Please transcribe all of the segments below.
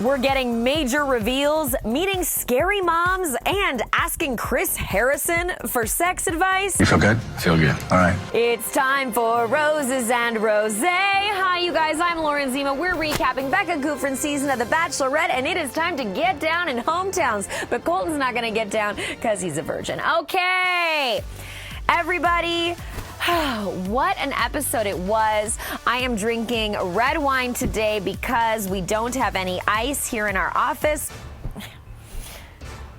We're getting major reveals, meeting scary moms, and asking Chris Harrison for sex advice. You feel good? I feel good. All right. It's time for Roses and Rosé. Hi, you guys. I'm Lauren Zima. We're recapping Becca Kufrin's season of The Bachelorette, and it is time to get down in hometowns. But Colton's not going to get down because he's a virgin. Okay, everybody. What an episode it was. I am drinking red wine today because we don't have any ice here in our office.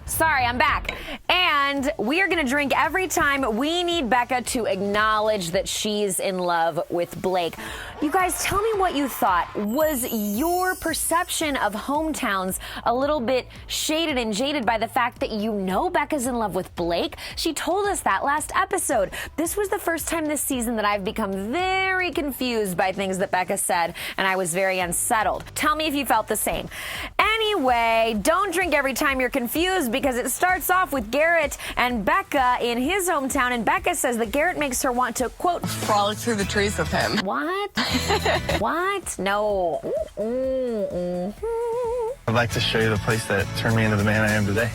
Sorry, I'm back. And we are going to drink every time we need Becca to acknowledge that she's in love with Blake. You guys, tell me what you thought. Was your perception of hometowns a little bit shaded and jaded by the fact that you know Becca's in love with Blake? She told us that last episode. This was the first time this season that I've become very confused by things that Becca said, and I was very unsettled. Tell me if you felt the same. Anyway, don't drink every time you're confused because it starts off with Garrett and Becca in his hometown, and Becca says that Garrett makes her want to, quote, frolic through the trees with him. What? What? No. I'd like to show you the place that turned me into the man I am today.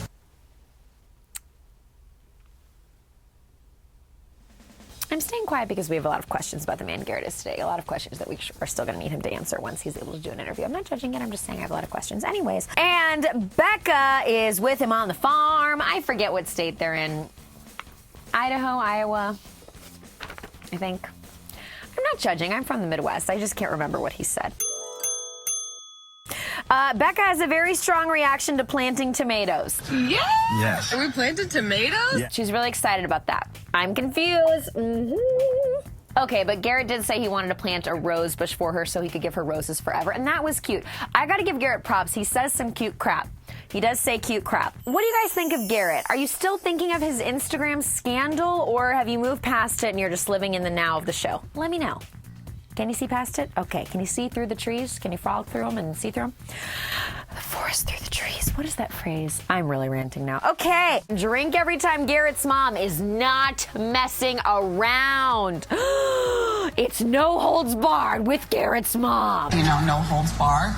I'm staying quiet because we have a lot of questions about the man Garrett is today. A lot of questions that we are still going to need him to answer once he's able to do an interview. I'm not judging it. I'm just saying I have a lot of questions. Anyways, and Becca is with him on the farm. I forget what state they're in. Idaho, Iowa, I think. I'm not judging. I'm from the Midwest. I just can't remember what he said. Becca has a very strong reaction to planting tomatoes. Yeah? Yes. Are we planting tomatoes? Yeah. She's really excited about that. I'm confused. Okay, but Garrett did say he wanted to plant a rose bush for her so he could give her roses forever, and that was cute. I gotta give Garrett props. He says some cute crap. He does say cute crap. What do you guys think of Garrett? Are you still thinking of his Instagram scandal, or have you moved past it and you're just living in the now of the show? Let me know. Can you see past it? Okay. Can you see through the trees? Can you frolic through them and see through them? The forest through the trees. What is that phrase? I'm really ranting now. Okay. Drink every time Garrett's mom is not messing around. It's no holds barred with Garrett's mom. You know, no holds bar.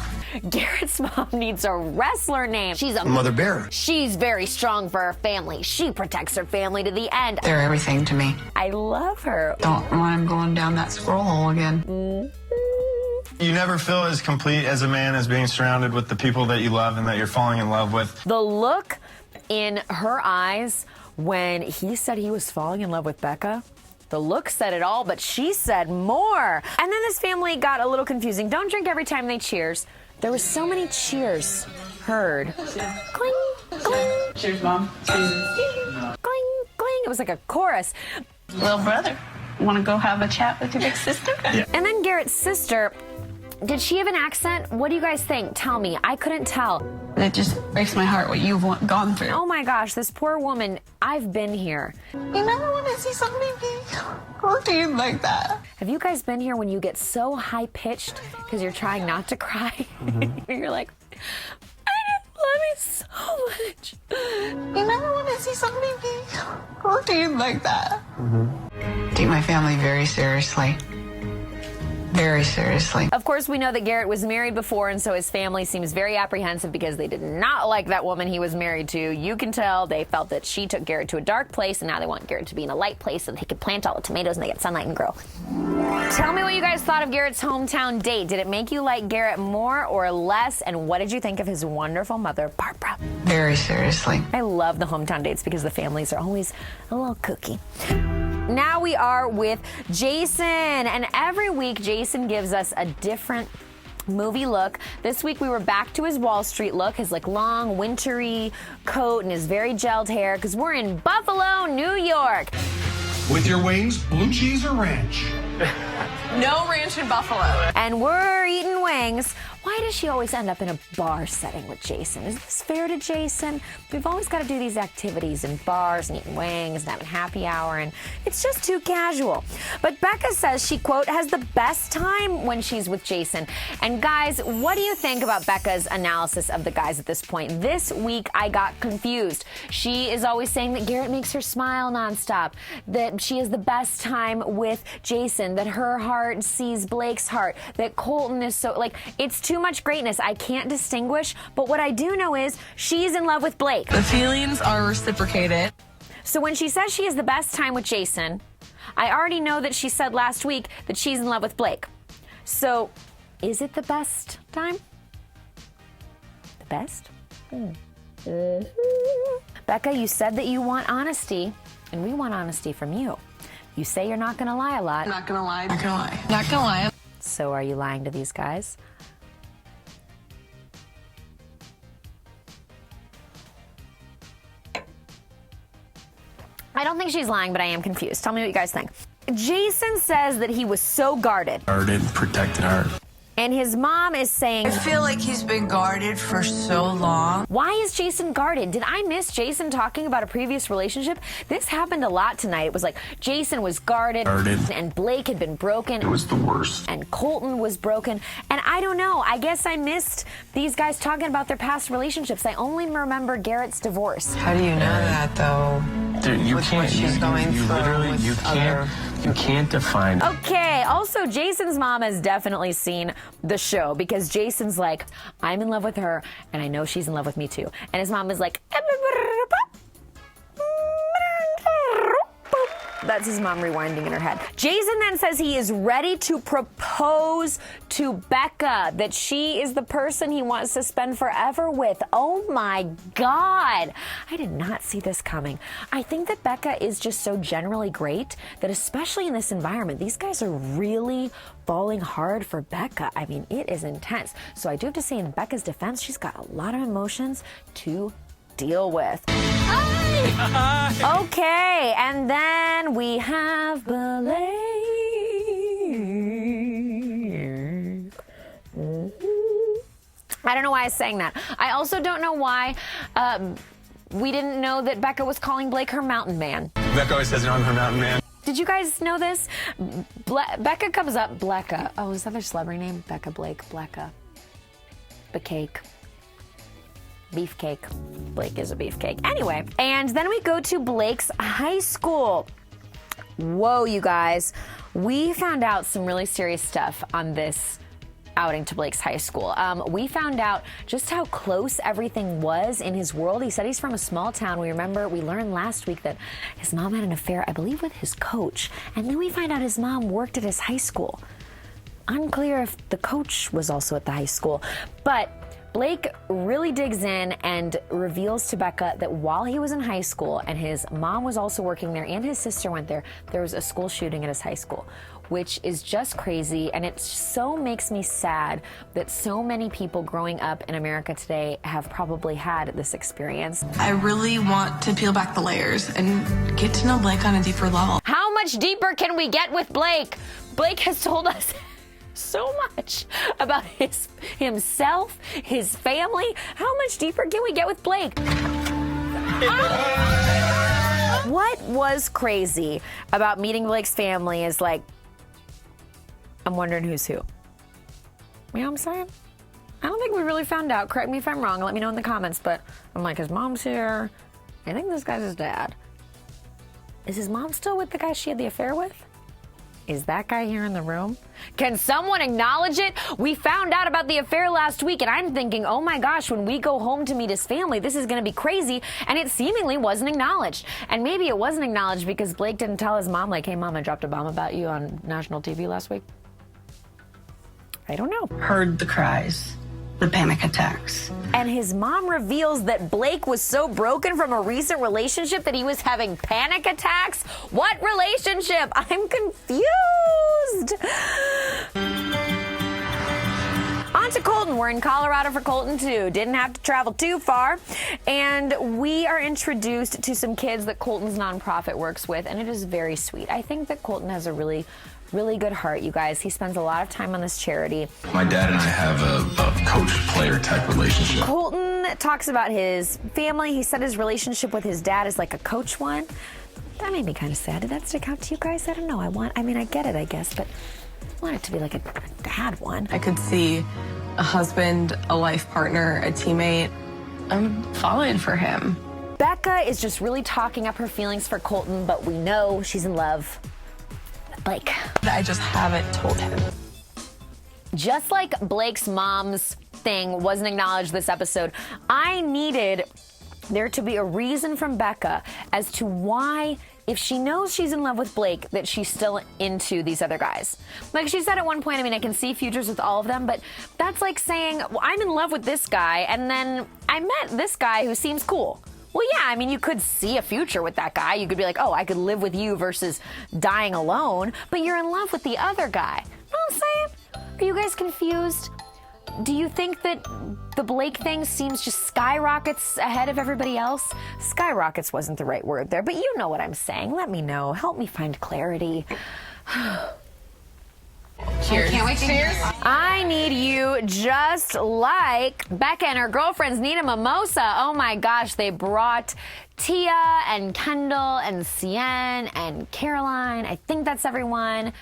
Garrett's mom needs a wrestler name. She's a Mother Bear. She's very strong for her family. She protects her family to the end. They're everything to me. I love her. Don't want him going down that squirrel hole again. You never feel as complete as a man as being surrounded with the people that you love and that you're falling in love with. The look in her eyes when he said he was falling in love with Becca, the look said it all, but she said more. And then this family got a little confusing. Don't drink every time they cheers. There were so many cheers heard. Cling, cling. Cheers, Mom. Cling, cling. It was like a chorus. Little brother, want to go have a chat with your big sister? Yeah. And then Garrett's sister, did she have an accent? What do you guys think? Tell me. I couldn't tell. It just breaks my heart what you've gone through. Oh my gosh, this poor woman. I've been here. You never want to see somebody be routine like that. Have you guys been here when you get so high-pitched because you're trying not to cry? You're like, I just love you so much. You never want to see somebody be routine like that. Take my family very seriously. Very seriously. Of course, we know that Garrett was married before, and so his family seems very apprehensive because they did not like that woman he was married to. You can tell they felt that she took Garrett to a dark place, and now they want Garrett to be in a light place so that he could plant all the tomatoes and they get sunlight and grow. Tell me what you guys thought of Garrett's hometown date. Did it make you like Garrett more or less? And what did you think of his wonderful mother, Barbara? Very seriously. I love the hometown dates because the families are always a little kooky. Now we are with Jason, and every week Jason gives us a different movie look. This week we were back to his Wall Street look, his like long wintry coat and his very gelled hair, because we're in Buffalo, New York. With your wings, blue cheese or ranch? No ranch in Buffalo. And we're eating wings. Why does she always end up in a bar setting with Jason? Is this fair to Jason? We've always got to do these activities in bars and eating wings and having happy hour, and it's just too casual. But Becca says she, quote, has the best time when she's with Jason. And guys, what do you think about Becca's analysis of the guys at this point? This week, I got confused. She is always saying that Garrett makes her smile nonstop, that she has the best time with Jason, that her heart sees Blake's heart, that Colton own this so, like, it's too much greatness. I can't distinguish, but what I do know is she's in love with Blake. The feelings are reciprocated. So when she says she has the best time with Jason, I already know that she said last week that she's in love with Blake. So, is it the best time? The best? Becca, you said that you want honesty, and we want honesty from you. You say you're not going to lie a lot. Not gonna lie. Not gonna lie. Not gonna lie. So are you lying to these guys? I don't think she's lying, but I am confused. Tell me what you guys think. Jason says that he was so guarded. Guarded, protected her. And his mom is saying, I feel like he's been guarded for so long. why is Jason guarded? Did I miss Jason talking about a previous relationship? This happened a lot tonight. It was like Jason was guarded. And Blake had been broken. It was the worst. And Colton was broken. And I don't know. I guess I missed these guys talking about their past relationships. I only remember Garrett's divorce. How do you know that, though? Dude, you With can't. what she's going you through literally, with you can't. You can't define. Okay, also Jason's mom has definitely seen the show because Jason's like, I'm in love with her and I know she's in love with me too. And his mom is like, that's his mom rewinding in her head. Jason then says he is ready to propose to Becca, that she is the person he wants to spend forever with. Oh my God. I did not see this coming. I think that Becca is just so generally great that especially in this environment, these guys are really falling hard for Becca. I mean, it is intense. So I do have to say in Becca's defense, she's got a lot of emotions to deal with. Okay, and then we have Blake. I don't know why I sang that. I also don't know why we didn't know that Becca was calling Blake her mountain man. Becca always says, I'm her mountain man. Did you guys know this? Becca comes up, Blecka. Oh, is that their celebrity name? Becca, Blake, Blecka. Becake. Beefcake. Blake is a beefcake. Anyway, and then we go to Blake's high school. Whoa, you guys. We found out some really serious stuff on this outing to Blake's high school. We found out just how close everything was in his world. He said he's from a small town. We learned last week that his mom had an affair, I believe, with his coach. And then we find out his mom worked at his high school. Unclear if the coach was also at the high school. But Blake really digs in and reveals to Becca that while he was in high school and his mom was also working there and his sister went there, there was a school shooting at his high school, which is just crazy. And it so makes me sad that so many people growing up in America today have probably had this experience. I really want to peel back the layers and get to know Blake on a deeper level. How much deeper can we get with Blake? Blake has told us so much about himself, his family. How much deeper can we get with Blake? What was crazy about meeting Blake's family is like, I'm wondering who's who. You know what I'm saying? I don't think we really found out. Correct me if I'm wrong. Let me know in the comments. But I'm like, his mom's here. I think this guy's his dad. Is his mom still with the guy she had the affair with? Is that guy here in the room? Can someone acknowledge it? We found out about the affair last week, and I'm thinking, oh my gosh, when we go home to meet his family, this is going to be crazy, and it seemingly wasn't acknowledged. And maybe it wasn't acknowledged because Blake didn't tell his mom, like, hey, Mom, I dropped a bomb about you on national TV last week. I don't know. Heard the cries, the panic attacks. And his mom reveals that Blake was so broken from a recent relationship that he was having panic attacks. What relationship? I'm confused. On to Colton. We're in Colorado for Colton, too. Didn't have to travel too far. And we are introduced to some kids that Colton's nonprofit works with, and it is very sweet. I think that Colton has a really good heart, you guys. He spends a lot of time on this charity. My dad and I have a coach-player type relationship. Colton talks about his family. He said his relationship with his dad is like a coach one. That made me kind of sad. Did that stick out to you guys? I don't know. I get it, I guess, but I want it to be like a dad one. I could see a husband, a life partner, a teammate. I'm falling for him. Becca is just really talking up her feelings for Colton, but we know she's in love with Blake. I just haven't told him. Just like Blake's mom's thing wasn't acknowledged this episode, I needed there to be a reason from Becca as to why, if she knows she's in love with Blake, that she's still into these other guys. Like she said at one point, I mean, I can see futures with all of them, but that's like saying, well, I'm in love with this guy, and then I met this guy who seems cool. Well, yeah, I mean, you could see a future with that guy. You could be like, oh, I could live with you versus dying alone, but you're in love with the other guy. You know what I'm saying? Are you guys confused? Do you think that the Blake thing seems just skyrockets ahead of everybody else? Skyrockets wasn't the right word there, but you know what I'm saying. Let me know. Help me find clarity. Cheers. Can't wait to hear. I need you just like Becca and her girlfriends need a mimosa. Oh my gosh, they brought Tia and Kendall and Cien and Caroline. I think that's everyone.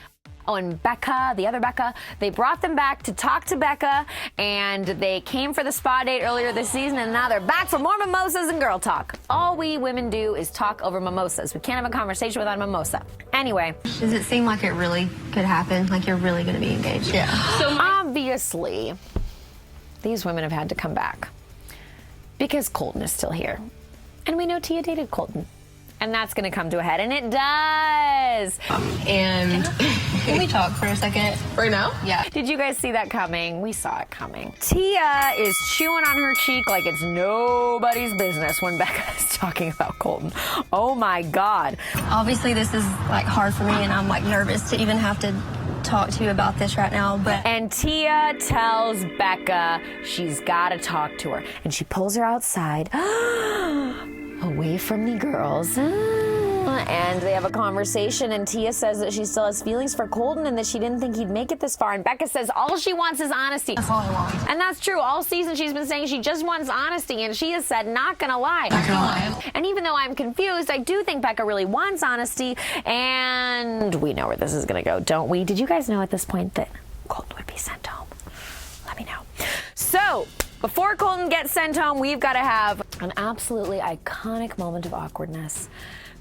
Oh, and Becca, the other Becca, they brought them back to talk to Becca, and they came for the spa date earlier this season, and now they're back for more mimosas and girl talk. All we women do is talk over mimosas. We can't have a conversation without a mimosa. Anyway. Does it seem like it really could happen? Like you're really going to be engaged? Yeah. So obviously, these women have had to come back because Colton is still here. And we know Tia dated Colton. And that's going to come to a head, and it does. And Can we talk for a second? right now? Yeah. Did you guys see that coming? We saw it coming. Tia is chewing on her cheek like it's nobody's business when Becca is talking about Colton. Oh my God. Obviously, this is like hard for me, and I'm like nervous to even have to talk to you about this right now, but And Tia tells Becca she's got to talk to her. And she pulls her outside, away from the girls. And they have a conversation, and Tia says that she still has feelings for Colton and that she didn't think he'd make it this far. And Becca says all she wants is honesty. that's all I want. And that's true. All season she's been saying she just wants honesty, and she has said not gonna lie. Not gonna lie. And even though I'm confused, I do think Becca really wants honesty, and we know where this is gonna go, don't we? Did you guys know at this point that Colton would be sent home? Let me know. So, before Colton gets sent home, we've got to have an absolutely iconic moment of awkwardness.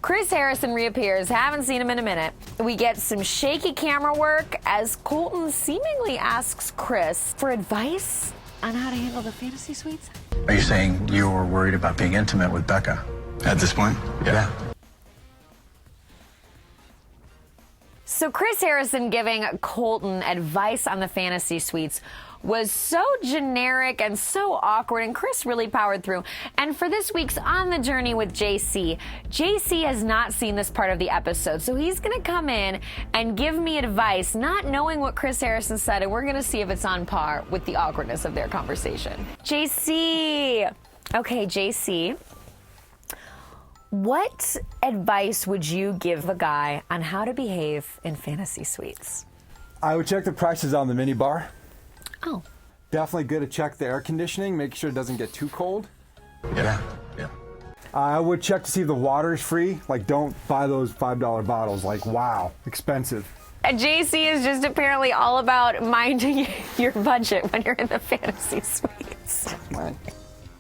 Chris Harrison reappears. Haven't seen him in a minute. We get some shaky camera work as Colton seemingly asks Chris for advice on how to handle the fantasy suites. Are you saying you were worried about being intimate with Becca? At this point? Yeah. So Chris Harrison giving Colton advice on the fantasy suites was so generic and so awkward, and Chris really powered through. And for this week's On the Journey with JC has not seen this part of the episode, so he's gonna come in and give me advice, not knowing what Chris Harrison said, and we're gonna see if it's on par with the awkwardness of their conversation. JC. Okay, JC. What advice would you give a guy on how to behave in fantasy suites? I would check the prices on the mini bar. Oh. Definitely good to check the air conditioning, make sure it doesn't get too cold. Yeah. I would check to see if the water is free. Like, don't buy those $5 bottles. Like, wow, expensive. JC is just apparently all about minding your budget when you're in the fantasy suites. Right.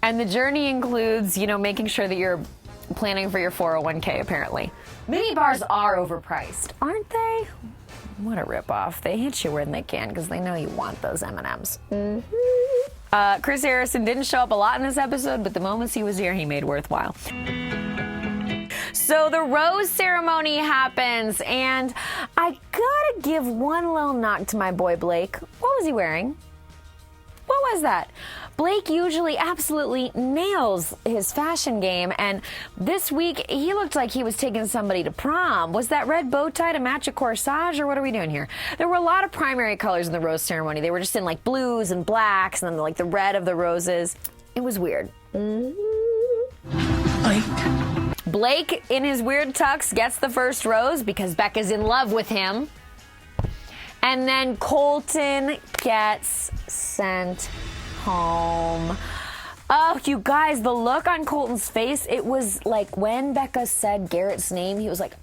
And the journey includes, making sure that you're planning for your 401k, apparently. Mini bars are overpriced, aren't they? What a ripoff. They hit you when they can because they know you want those M&Ms. Mm-hmm. Chris Harrison didn't show up a lot in this episode, but the moments he was here, he made worthwhile. So the rose ceremony happens, and I gotta give one little knock to my boy Blake. What was he wearing? What was that? Blake usually absolutely nails his fashion game, and this week he looked like he was taking somebody to prom. Was that red bow tie to match a corsage, or what are we doing here? There were a lot of primary colors in the rose ceremony. They were just in like blues and blacks, and then like the red of the roses. It was weird. Blake, in his weird tux, gets the first rose because Becca's in love with him. And then Colton gets sent home. Oh, you guys, the look on Colton's face, it was like when Becca said Garrett's name, he was like,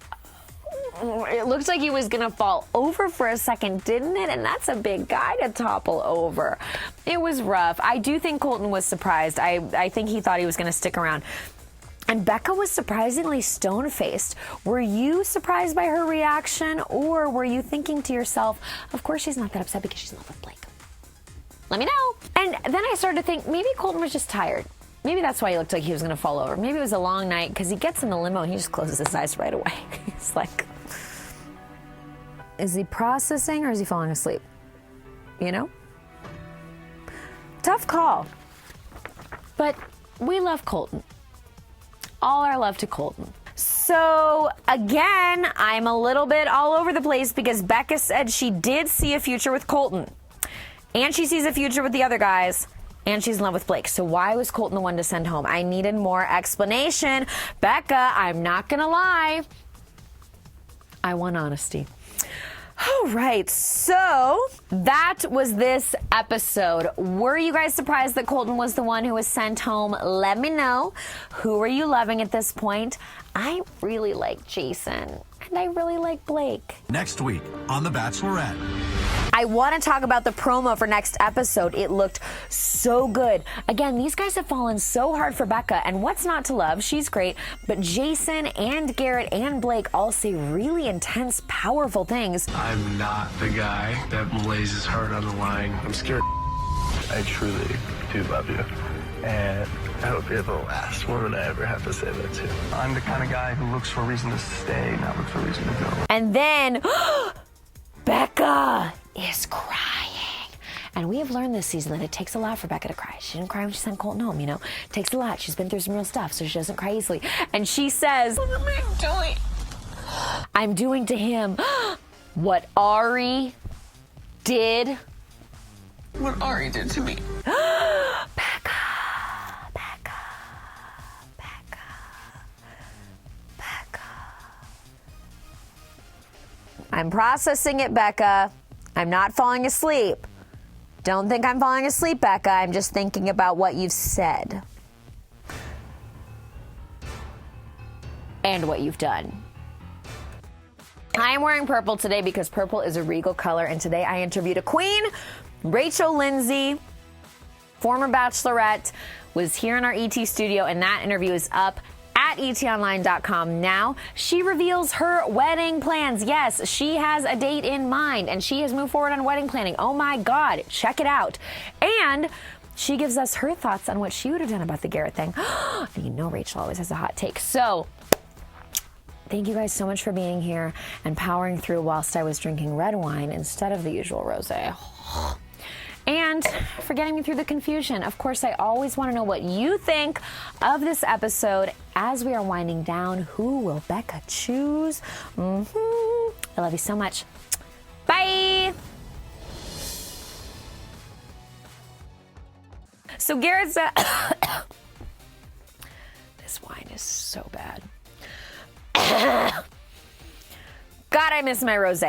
it looked like he was gonna fall over for a second, didn't it? And that's a big guy to topple over. It was rough. I do think Colton was surprised. I think he thought he was gonna stick around. And Becca was surprisingly stone-faced. Were you surprised by her reaction, or were you thinking to yourself, of course she's not that upset because she's in love with Blake? let me know. And then I started to think maybe Colton was just tired. Maybe that's why he looked like he was going to fall over. Maybe it was a long night because he gets in the limo and he just closes his eyes right away. He's like, is he processing or is he falling asleep? You know? Tough call. But we love Colton. All our love to Colton. So, again, I'm a little bit all over the place because Becca said she did see a future with Colton. And she sees a future with the other guys. And she's in love with Blake. So why was Colton the one to send home? I needed more explanation. Becca, I'm not going to lie. I want honesty. All right, so that was this episode. Were you guys surprised that Colton was the one who was sent home? Let me know. Who are you loving at this point? I really like Jason, and I really like Blake. Next week on The Bachelorette. I want to talk about the promo for next episode. It looked so good. Again, these guys have fallen so hard for Becca, and what's not to love? She's great, but Jason and Garrett and Blake all say really intense, powerful things. I'm not the guy that lays his heart on the line. I'm scared. I truly do love you, and I hope you're the last woman I ever have to say that to. I'm the kind of guy who looks for a reason to stay, not look for a reason to go. And then Becca is crying. And we have learned this season that it takes a lot for Becca to cry. She didn't cry when she sent Colton home, you know? It takes a lot. She's been through some real stuff, so she doesn't cry easily. And she says, what am I doing? I'm doing to him what Ari did. What Ari did to me. Becca. I'm processing it, Becca. I'm not falling asleep. Don't think I'm falling asleep, Becca. I'm just thinking about what you've said. And what you've done. I'm wearing purple today because purple is a regal color, and today I interviewed a queen, Rachel Lindsay, former Bachelorette, was here in our ET studio, and that interview is up at etonline.com now. She reveals her wedding plans. Yes, she has a date in mind, and she has moved forward on wedding planning. Oh my God, check it out. And she gives us her thoughts on what she would have done about the Garrett thing. And you know Rachel always has a hot take. So thank you guys so much for being here and powering through whilst I was drinking red wine instead of the usual rosé. And for getting me through the confusion. Of course, I always want to know what you think of this episode. As we are winding down, who will Becca choose? I love you so much. Bye! So Garrett said, this wine is so bad. God, I miss my rosé.